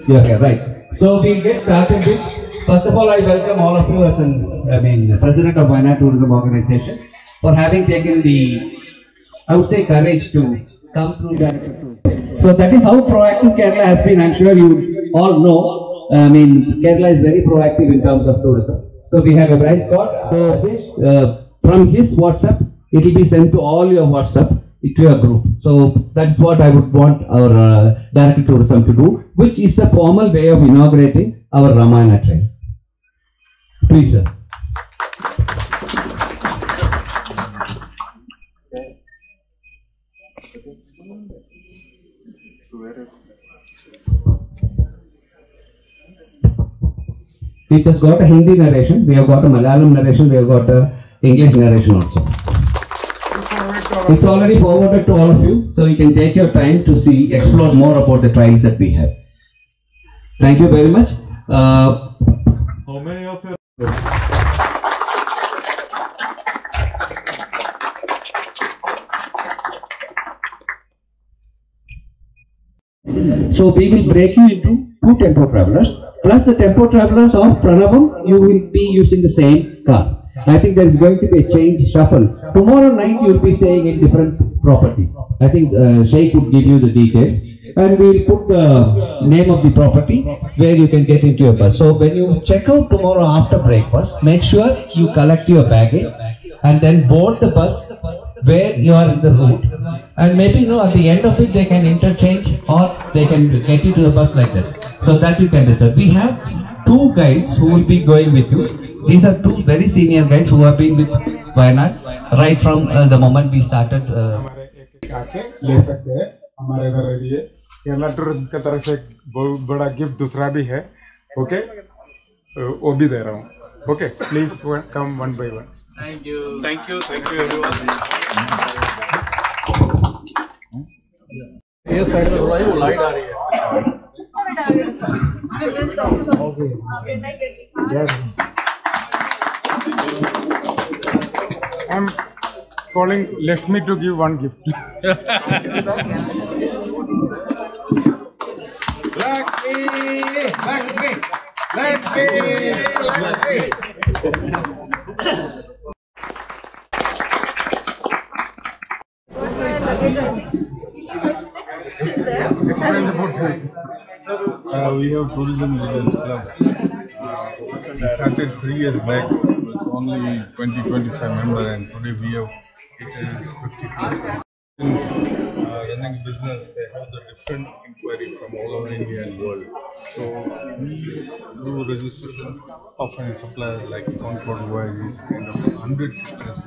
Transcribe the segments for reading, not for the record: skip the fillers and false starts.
You're here, right. So we'll get started with, first of all, I welcome all of you as President of Wayanad Tourism Organization for having taken the, I would say, courage to come through that. So that is how proactive Kerala has been. I'm sure you all know. Kerala is very proactive in terms of tourism. So we have a bright spot. So from his WhatsApp, it will be sent to all your WhatsApp to your group. So that's what I would want our Director of Tourism to do, which is a formal way of inaugurating our Ramayana train. Please, sir. It has got a Hindi narration, we have got a Malayalam narration, we have got a English narration also. It's already forwarded to all of you, so you can take your time to see, explore more about the trials that we have. Thank you very much. How many of you? So we will break you into two tempo travelers, plus the tempo travelers of Pranavam, you will be using the same car. I think there is going to be a change shuffle. Tomorrow night you will be staying in different property. I think Sheikh would give you the details, and we will put the name of the property where you can get into your bus. So when you check out tomorrow after breakfast, make sure you collect your baggage and then board the bus where you are in the route. And maybe at the end of it they can interchange or they can get you to the bus like that. So that you can decide. We have two guides who will be going with you. These are two very senior guys who have been with Wayanad right from the moment we started. ले सकते हैं हमारे इधर ready है Kerala tourism की तरफ से एक बहुत बड़ा गिफ्ट दूसरा भी है ओके वो भी दे रहा हूँ okay please come one by one thank you everyone ये साइड में थोड़ा ही वो लाइट आ रही है I'm calling Lakshmi to give one gift. Lakshmi. We have Tourism Leaders Club. We started 3 years back with only 20-25 members, and today we have 50 plus. Running business, they have the different inquiry from all over India and world. So we do registration of any supplier like Concord Voyages, kind of 100 suppliers.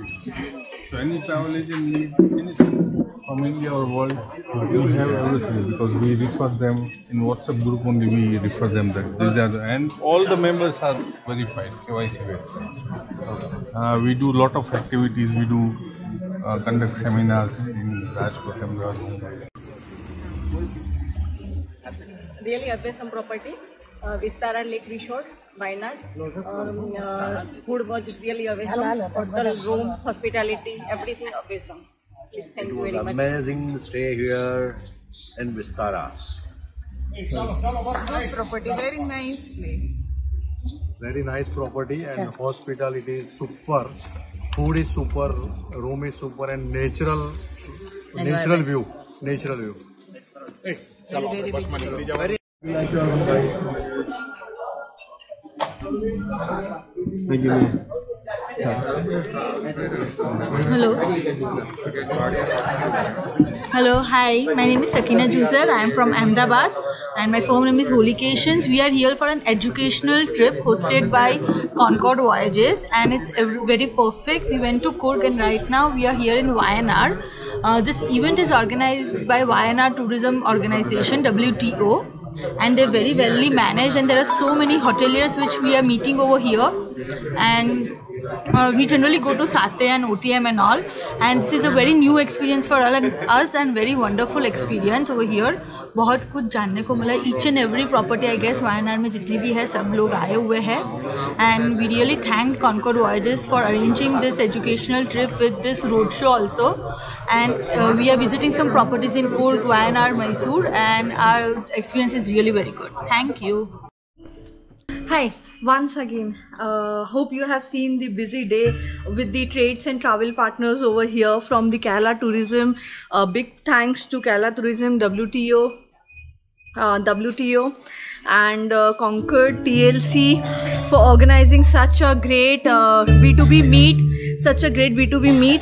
So any travel agent need anything from India or world, we have everything because we refer them in WhatsApp group only. We refer them that these are and all the members are verified, KYC verified. We do lot of activities. We do conduct seminars in Rajkot, Ahmedabad. Really awesome property. Vistara Lake Resort, Wayanad. Food was really awesome. Hotel, room, hospitality, everything awesome. Thank you very much. Amazing stay here in Vistara. Good property, very nice place. Very nice property and hospitality is super. Food is super, room is super, and natural view. Natural view. Very Hello, hi, my name is Sakina Juser. I am from Ahmedabad and my firm name is Holycations. We are here for an educational trip hosted by Concord Voyages and it's very perfect. We went to Coorg and right now we are here in Wayanad. This event is organized by Wayanad Tourism Organization, WTO, and they're very well managed and there are so many hoteliers which we are meeting over here, and We generally go to Satay and OTM and all, and this is a very new experience for all and us and very wonderful experience over here. बहुत कुछ जानने को मिला. Each and every property I guess Wayanad में जितनी भी है सब लोग आए हुए हैं, and we really thank Concord Voyages for arranging this educational trip with this road show also. And we are visiting some properties in Coorg, Wayanad, Mysore, and our experience is really very good. Thank you. Hi, once again, hope you have seen the busy day with the trades and travel partners over here from the Kerala Tourism. Big thanks to Kerala Tourism, WTO and Concord TLC for organizing such a great B2B meet.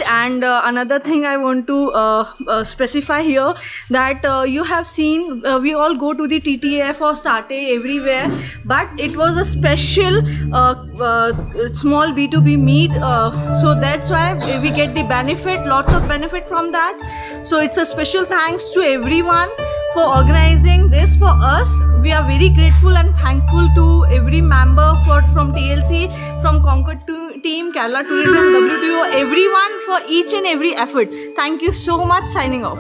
And another thing I want to specify here, that you have seen we all go to the TTF or Satay everywhere, but it was a special small B2B meet, so that's why we get the benefit, lots of benefit from that. So it's a special thanks to everyone for organizing this for us. We are very grateful and thankful to every member from TLC, from Concord team, Kerala Tourism, WTO, everyone for each and every effort. Thank you so much. Signing off.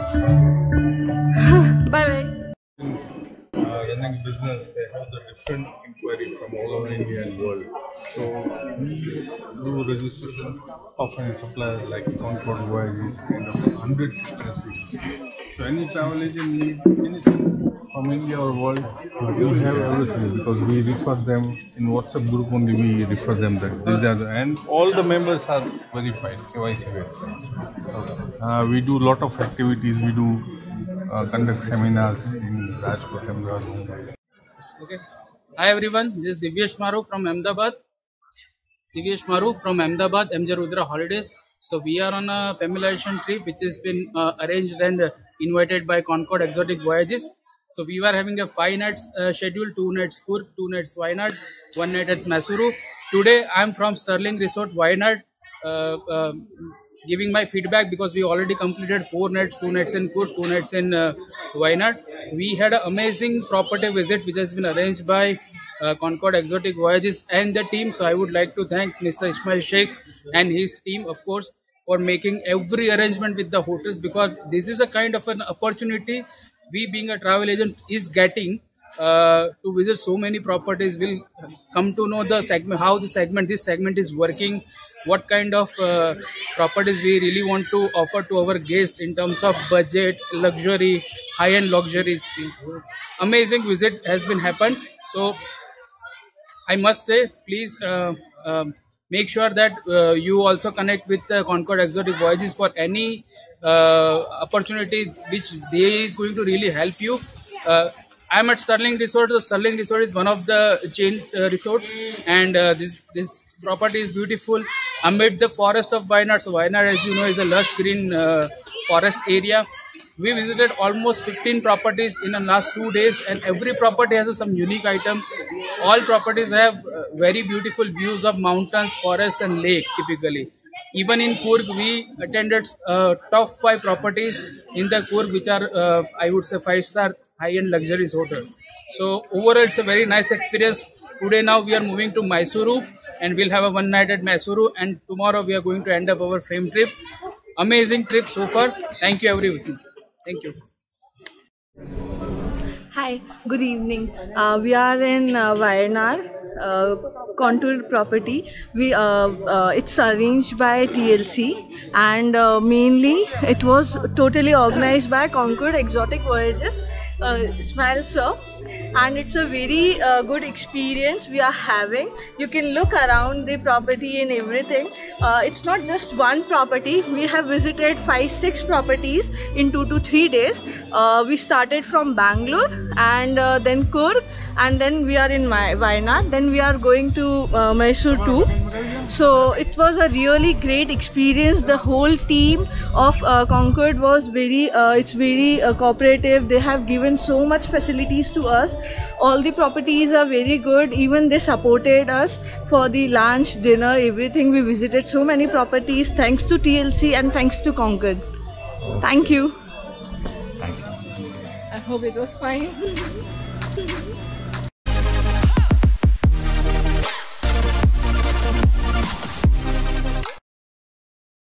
Bye bye. Running business, they have the different inquiry from all over India and world. So we do registration of any supplier like Concord Voyages, kind of 100 suppliers. So any travel agent need anything from India or world, we have everything, because we refer them in WhatsApp group only. We refer them that these are and all the members are verified, KYC verified. We do lot of activities. We do conduct seminars in Rajkot, Ahmedabad. Okay. Hi everyone, this is Divyesh Maru from Ahmedabad. MJ Rudra Holidays. So we are on a familiarization trip which has been arranged and invited by Concord Exotic Voyages. So we were having a 5 nights schedule, 2 nights Coorg, 2 nights Wayanad, 1 night at Mysuru. Today I am from Sterling Resort, Wayanad, giving my feedback because we already completed 4 nights, 2 nights in Coorg, 2 nights in Wayanad. We had an amazing property visit which has been arranged by Concord Exotic Voyages and the team. So I would like to thank Mr. Ismail Sheikh and his team, of course, for making every arrangement with the hotels, because this is a kind of an opportunity we being a travel agent is getting to visit so many properties. We'll come to know the segment, how this segment is working, what kind of properties we really want to offer to our guests in terms of budget, luxury, high-end luxuries. Amazing visit has been happened. So I must say, please make sure that you also connect with Concord Exotic Voyages for any opportunity which they is going to really help you. I am at Sterling Resort. So Sterling Resort is one of the chain resorts, and this property is beautiful amid the forest of Wayanad. So Wayanad, as you know, is a lush green forest area. We visited almost 15 properties in the last 2 days, and every property has some unique items. All properties have very beautiful views of mountains, forests and lake typically. Even in Coorg, we attended top 5 properties in the Coorg, which are, I would say, 5-star high-end luxurious hotel. So overall, it's a very nice experience. Today now we are moving to Mysuru, and we'll have a 1 night at Mysuru, and tomorrow we are going to end up our fame trip. Amazing trip so far. Thank you everyone. Thank you. Hi, good evening. We are in Wayanad, Contour property. It's arranged by TLC, and mainly it was totally organized by Concord Exotic Voyages, Ismail sir, and it's a very good experience we are having. You can look around the property and everything. It's not just one property. We have visited 5-6 properties in 2 to 3 days. We started from Bangalore and then Coorg, and then we are in Wayanad. Then we are going to Mysore too. So it was a really great experience. The whole team of Concord was very cooperative. They have given so much facilities to us. All the properties are very good. Even they supported us for the lunch, dinner, everything. We visited so many properties thanks to TLC and thanks to Concord. Thank you. Thank you. I hope it was fine.